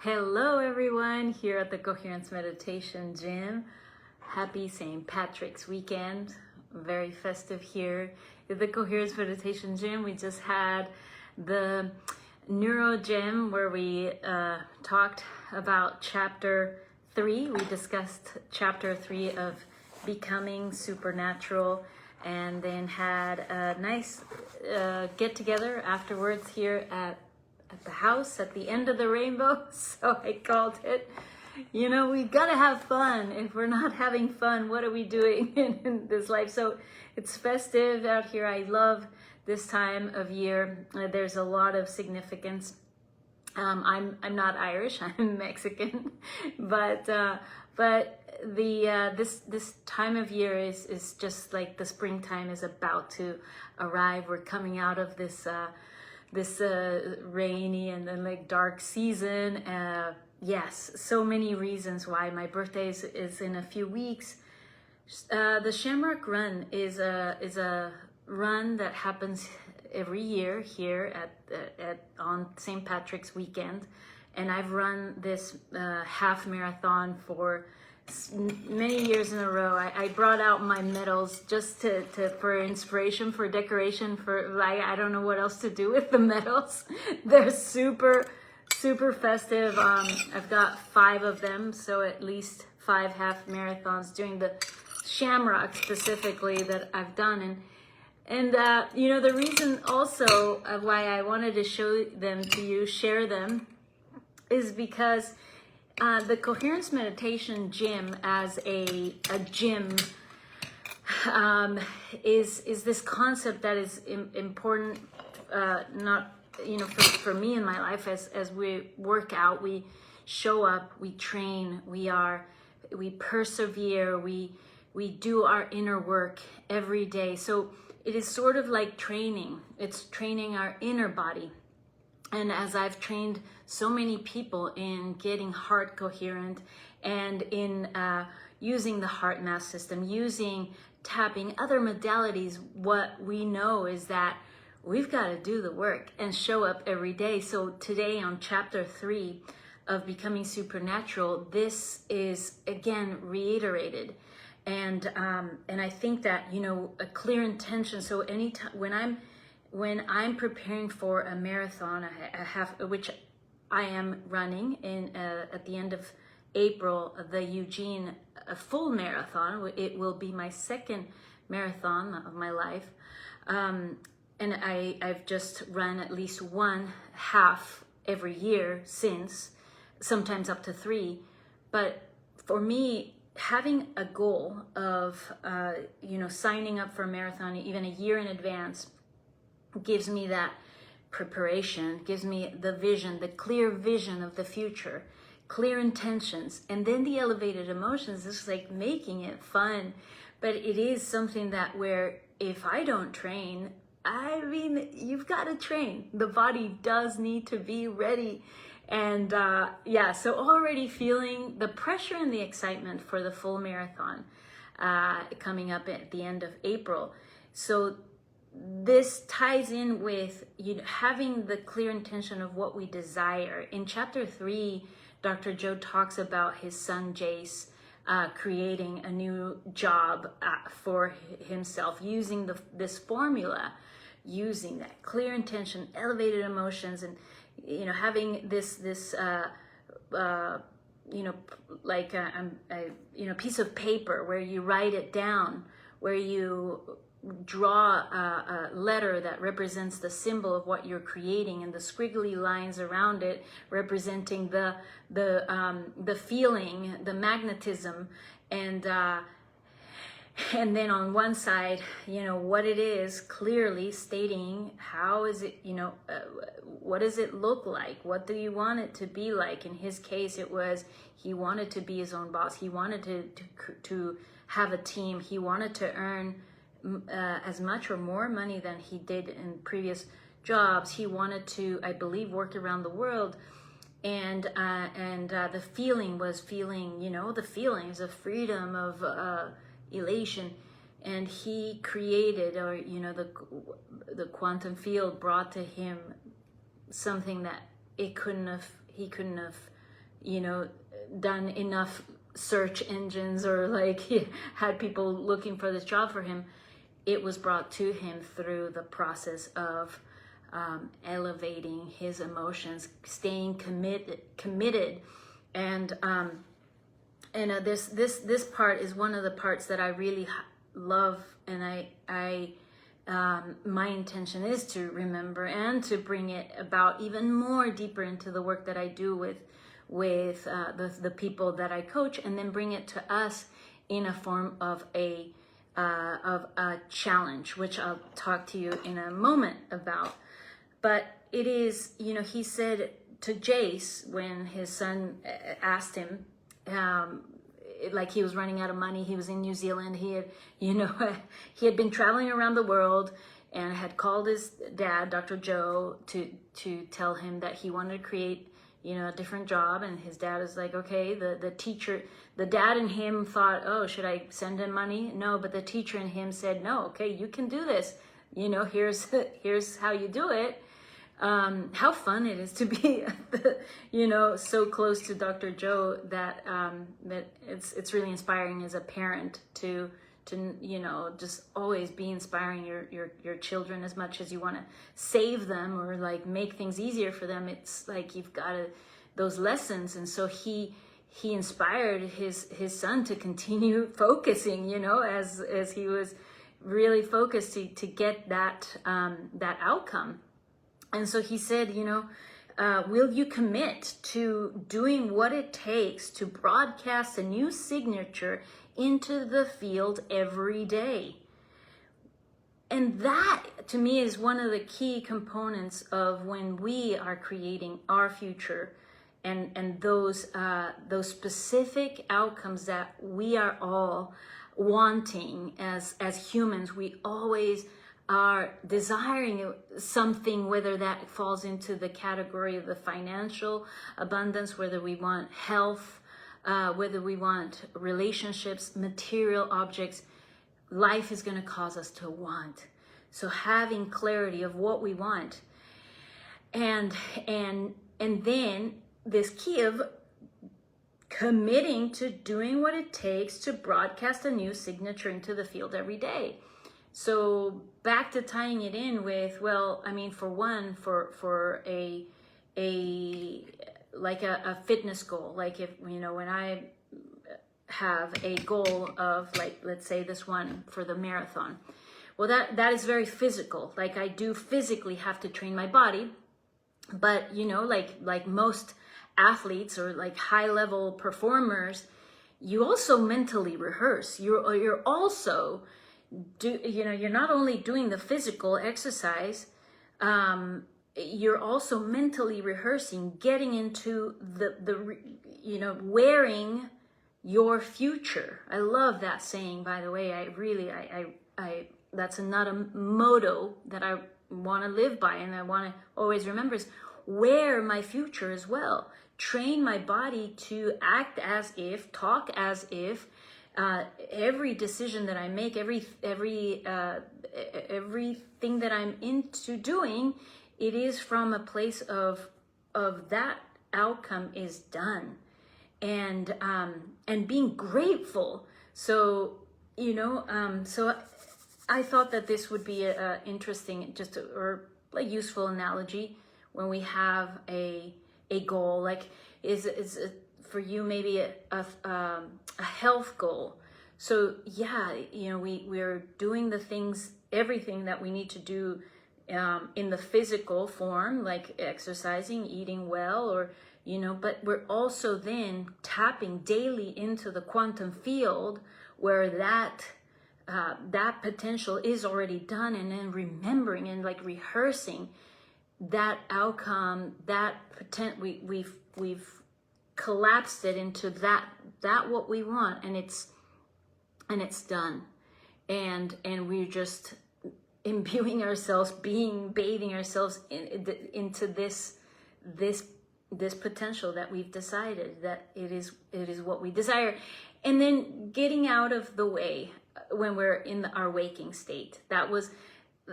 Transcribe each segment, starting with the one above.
Hello everyone, here at the Coherence Meditation Gym. Happy St. Patrick's weekend. Very festive here at the Coherence Meditation Gym. We just had the Neurogym where we talked about chapter 3. We discussed chapter 3 of Becoming Supernatural, and then had a nice get together afterwards here at the house at the end of the rainbow. So I called it, we gotta have fun. If we're not having fun, what are we doing in this life? So it's festive out here. I love this time of year. There's a lot of significance. I'm not Irish, I'm Mexican, but this time of year is just like the springtime is about to arrive. We're coming out of this rainy and then like dark season. Yes, so many reasons why. My birthday is in a few weeks. The Shamrock Run is a run that happens every year here on St. Patrick's weekend, and I've run this half marathon for many years in a row. I brought out my medals just for inspiration, for decoration, for I don't know what else to do with the medals. They're super festive. I've got 5 of them, so at least 5 half marathons during the Shamrock specifically that I've done. And the reason also of why I wanted to show them to you, share them, is because the Coherence Meditation Gym as a gym is this concept that is important, not for me in my life. As we work out, we show up, we train, we persevere, we do our inner work every day. So it is sort of like training. It's training our inner body. And as I've trained so many people in getting heart coherent and in using the heart math system, using tapping, other modalities, what we know is that we've got to do the work and show up every day. So today on chapter 3 of Becoming Supernatural, this is again reiterated. And I think that, a clear intention. So anytime when I'm preparing for a marathon, which I am running at the end of April, the Eugene full marathon. It will be my second marathon of my life. And I've just run at least one half every year since, sometimes up to 3. But for me, having a goal of, signing up for a marathon even a year in advance gives me that preparation, gives me the vision, the clear vision of the future, clear intentions, and then the elevated emotions. This is like making it fun. But it is something that where if I don't train, you've got to train. The body does need to be ready. And so already feeling the pressure and the excitement for the full marathon coming up at the end of April. So this ties in with having the clear intention of what we desire. In chapter 3, Dr. Joe talks about his son Jace creating a new job for himself, using this formula, using that clear intention, elevated emotions, and having this piece of paper where you write it down, where you draw a letter that represents the symbol of what you're creating, and the squiggly lines around it representing the feeling, the magnetism, and then on one side, what it is, clearly stating how is it, what does it look like? What do you want it to be like? In his case, it was he wanted to be his own boss. He wanted to have a team. He wanted to earn as much or more money than he did in previous jobs. He wanted to, I believe, work around the world. And the feeling was the feelings of freedom, of elation. And he created, or the quantum field brought to him something that he couldn't have done enough search engines or like he had people looking for this job for him. It was brought to him through the process of elevating his emotions, staying committed, and this part is one of the parts that I really love, and my intention is to remember and to bring it about even more deeper into the work that I do with the people that I coach, and then bring it to us in a form of a challenge, which I'll talk to you in a moment about. But it is, he said to Jace when his son asked him, like he was running out of money, he was in New Zealand, he had, he had been traveling around the world and had called his dad, Dr. Joe, to tell him that he wanted to create, a different job. And his dad is like, okay, the dad in him thought, oh, should I send him money? No, but the teacher in him said, no, okay, you can do this. Here's how you do it. How fun it is to be, so close to Dr. Joe that it's really inspiring as a parent to just always be inspiring your children as much as you want to save them or like make things easier for them. It's like you've got those lessons. And so he inspired his son to continue focusing, as he was really focused to get that outcome. And so he said, will you commit to doing what it takes to broadcast a new signature into the field every day? And that, to me, is one of the key components of when we are creating our future and those specific outcomes that we are all wanting as humans. We always are desiring something, whether that falls into the category of the financial abundance, whether we want health, whether we want relationships, material objects. Life is going to cause us to want. So having clarity of what we want, and then this key of committing to doing what it takes to broadcast a new signature into the field every day. So back to tying it in with, well, I mean, for one, for a fitness goal, like if, when I have a goal of, like, let's say this one for the marathon, well, that is very physical. Like I do physically have to train my body, but like most athletes or like high level performers, you also mentally rehearse. You're also you're not only doing the physical exercise, you're also mentally rehearsing, getting into the wearing your future. I love that saying, by the way. I that's another motto that I want to live by, and I want to always remember is wear my future as well. Train my body to act as if, talk as if. Every decision that I make, everything that I'm into doing, it is from a place of that outcome is done, and being grateful. So so I thought that this would be a interesting, or a useful analogy when we have a goal, like is for you maybe a health goal. So yeah, we're doing the things, everything that we need to do in the physical form, like exercising, eating well, or but we're also then tapping daily into the quantum field where that potential is already done, and then remembering and like rehearsing that outcome, that we've collapsed it into that what we want, and it's done, and we're just imbuing ourselves, bathing ourselves into this potential that we've decided that it is what we desire, and then getting out of the way when we're in our waking state.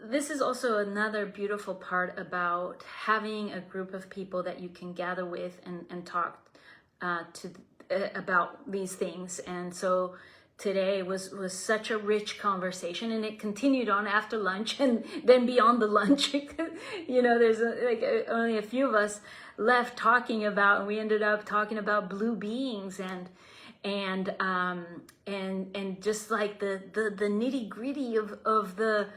This is also another beautiful part about having a group of people that you can gather with and talk about these things. And so today was such a rich conversation, and it continued on after lunch and then beyond the lunch. There's only a few of us left talking about, and we ended up talking about blue beings and just like the nitty gritty of the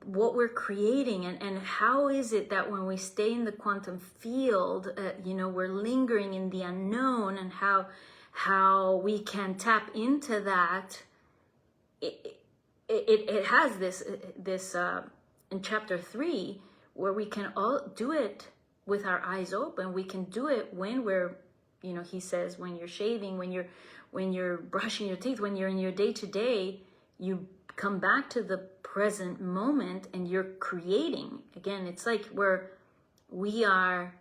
what we're creating, and how is it that when we stay in the quantum field, we're lingering in the unknown, and how we can tap into that. It has this in chapter 3, where we can all do it with our eyes open. We can do it when we're, he says, when you're shaving, when you're brushing your teeth, when you're in your day-to-day, you come back to the present moment and you're creating. Again, it's like we are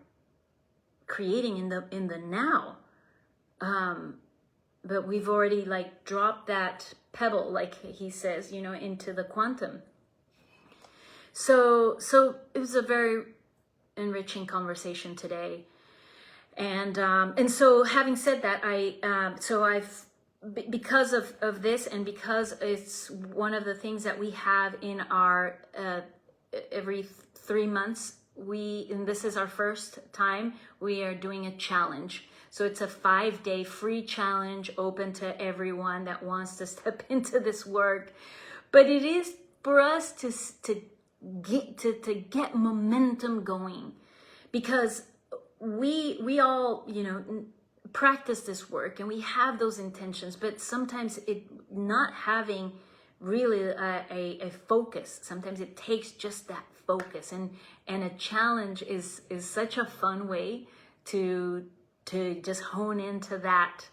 creating in the now. But we've already like dropped that pebble, like he says, into the quantum. So it was a very enriching conversation today. And so having said that, because of this, and because it's one of the things that we have in our, every 3 months, and this is our first time, we are doing a challenge. So it's a 5-day free challenge open to everyone that wants to step into this work. But it is for us to get momentum going, because we all, practice this work and we have those intentions, but sometimes it not having really a focus. Sometimes it takes just that focus, and a challenge is such a fun way to just hone into that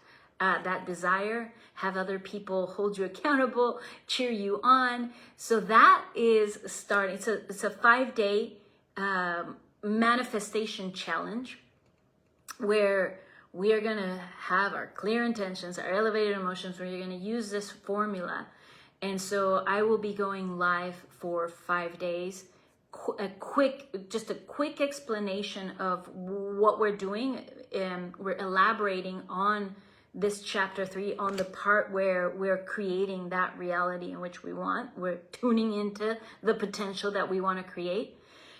desire, have other people hold you accountable, cheer you on. So that is starting. It's a 5-day manifestation challenge, where we are going to have our clear intentions, our elevated emotions, where you're going to use this formula. And so I will be going live for 5 days. A quick explanation of what we're doing. We're elaborating on this chapter 3, on the part where we're creating that reality in which we want. We're tuning into the potential that we want to create.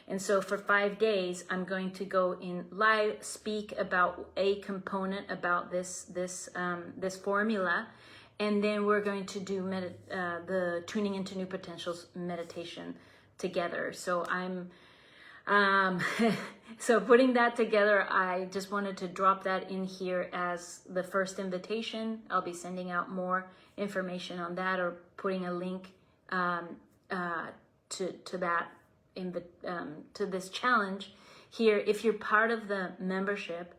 And so for 5 days, I'm going to go in live, speak about a component about this formula, and then we're going to do the tuning into new potentials meditation together. So I'm so putting that together, I just wanted to drop that in here as the first invitation. I'll be sending out more information on that, or putting a link to that. To this challenge here. If you're part of the membership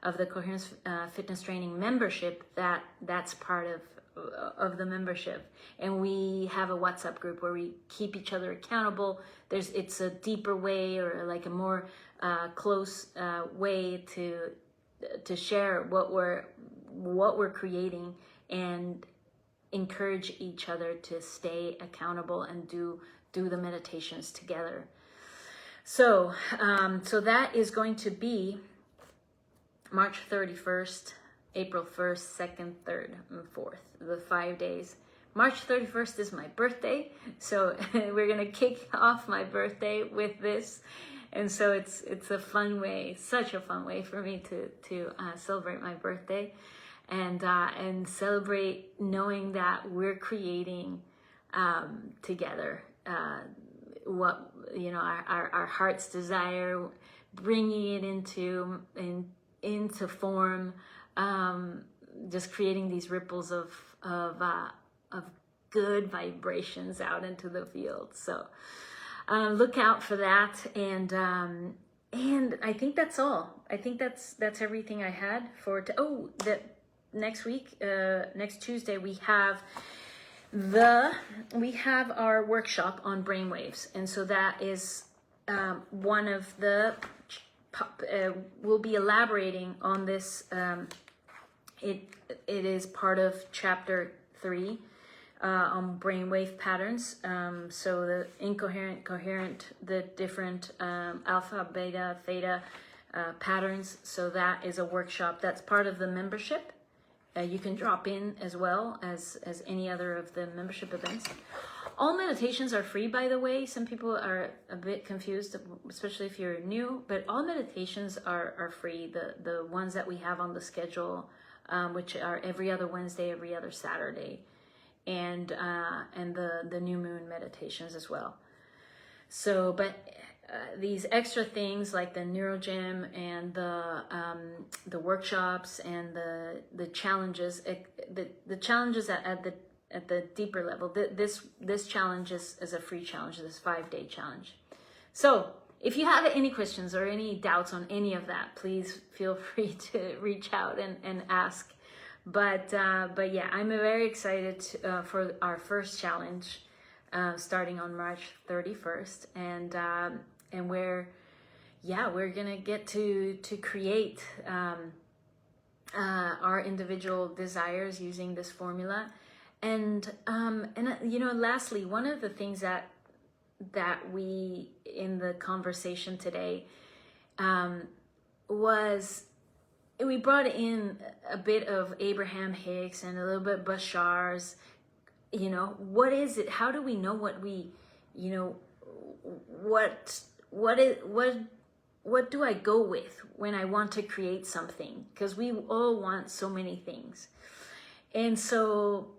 of the Coherence Fitness Training membership, that's part of the membership, and we have a WhatsApp group where we keep each other accountable. It's a deeper way, or like a more close way to share what we're creating, and encourage each other to stay accountable and do the meditations together. So that is going to be March 31st, April 1st, 2nd, 3rd, and 4th, the 5 days. March 31st is my birthday, so we're gonna kick off my birthday with this. And so it's a fun way, such a fun way for me to celebrate my birthday, and celebrate knowing that we're creating together what our heart's desire, bringing it into form, just creating these ripples of good vibrations out into the field. So look out for that, and I think that's all. I think that's everything I had for that next week, next Tuesday we have our workshop on brainwaves, and so that is one of the we'll be elaborating on this. It is part of chapter 3 on brainwave patterns. So the incoherent, coherent, the different alpha, beta, theta patterns. So that is a workshop that's part of the membership. You can drop in as well as any other of the membership events. All meditations are free, by the way. Some people are a bit confused, especially if you're new, but all meditations are free. The ones that we have on the schedule, which are every other Wednesday, every other Saturday, and the new moon meditations as well. So, but these extra things like the Neurogym and the workshops and the challenges, the challenges at the deeper level. This challenge is a free challenge. This 5-day challenge. So if you have any questions or any doubts on any of that, please feel free to reach out and ask. But yeah, I'm very excited for our first challenge. Starting on March 31st, and we're gonna get to create our individual desires using this formula, and lastly, one of the things that we in the conversation today was we brought in a bit of Abraham Hicks and a little bit Bashar's. What is it? How do we know what we, what do I go with when I want to create something? Because we all want so many things. And so,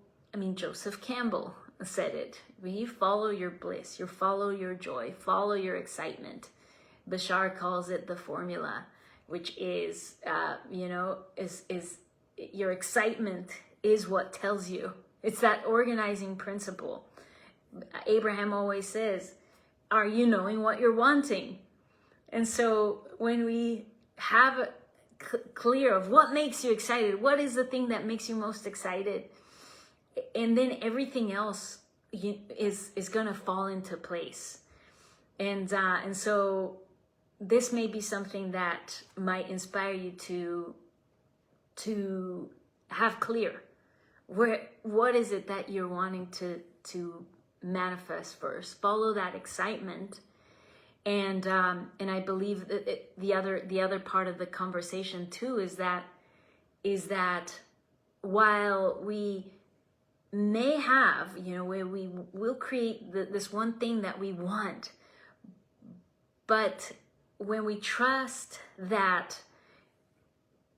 Joseph Campbell said it. You follow your bliss, you follow your joy, follow your excitement. Bashar calls it the formula, which is, is your excitement is what tells you. It's that organizing principle. Abraham always says, are you knowing what you're wanting? And so when we have clear of what makes you excited, what is the thing that makes you most excited, and then everything else is going to fall into place. And so this may be something that might inspire you to have clear. What is it that you're wanting to manifest first? Follow that excitement, and I believe that the other part of the conversation too is that while we may have where we will create this one thing that we want, but when we trust that.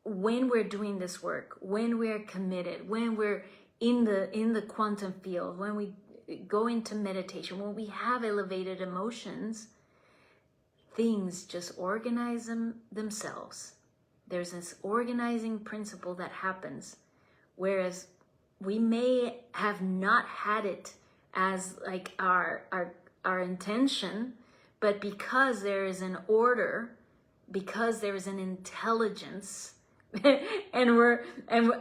When we're doing this work, when we're committed, when we're in the quantum field, when we go into meditation, when we have elevated emotions, things just organize themselves. There's this organizing principle that happens, whereas we may have not had it as like our intention, but because there is an order, because there is an intelligence, and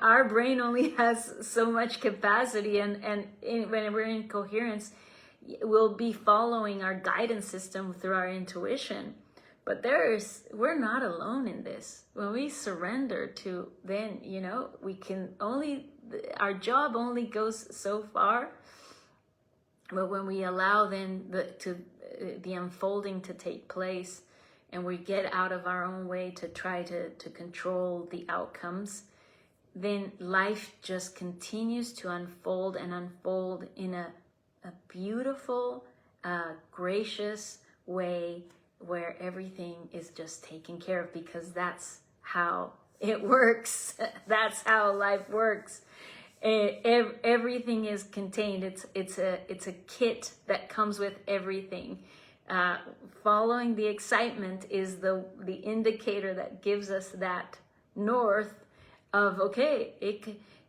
our brain only has so much capacity, and when we're in coherence, we'll be following our guidance system through our intuition. But we're not alone in this. When we surrender to, then we can our job only goes so far. But when we allow then the unfolding to take place, and we get out of our own way to try to control the outcomes, then life just continues to unfold and unfold in a beautiful, gracious way where everything is just taken care of, because that's how it works. That's how life works. Everything is contained. It's a kit that comes with everything. Following the excitement is the indicator that gives us that north of, okay,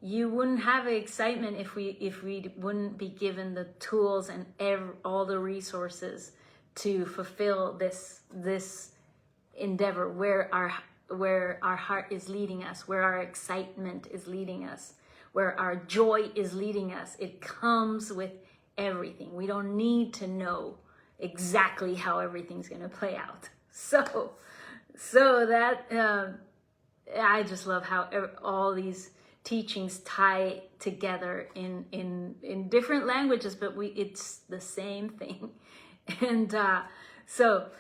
you wouldn't have excitement if we wouldn't be given the tools and all the resources to fulfill this endeavor, where our heart is leading us, where our excitement is leading us, where our joy is leading us. It comes with everything. We don't need to know exactly how everything's going to play out. So that I just love how all these teachings tie together in different languages, but it's the same thing. And so,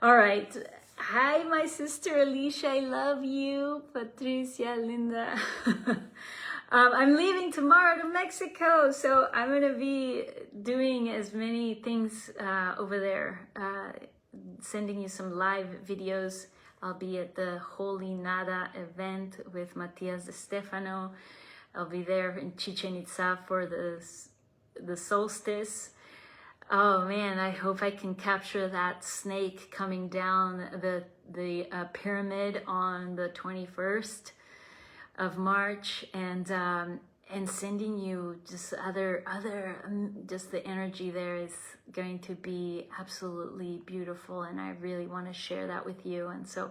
all right, Hi, my sister Alicia, I love you. Patricia, Linda. I'm leaving tomorrow to Mexico, so I'm gonna be doing as many things over there, sending you some live videos. I'll be at the Holy Nada event with Matias de Stefano. I'll be there in Chichen Itza for the solstice. Oh man, I hope I can capture that snake coming down the pyramid on the 21st of March, and sending you just just the energy there is going to be absolutely beautiful, and I really want to share that with you. And so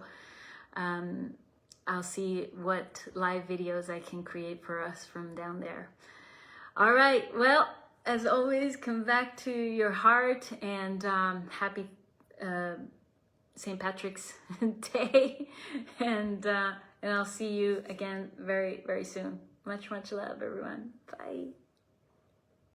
I'll see what live videos I can create for us from down there. All right, well, as always, come back to your heart, and happy St. Patrick's Day, and I'll see you again very, very soon. Much, much love, everyone. Bye.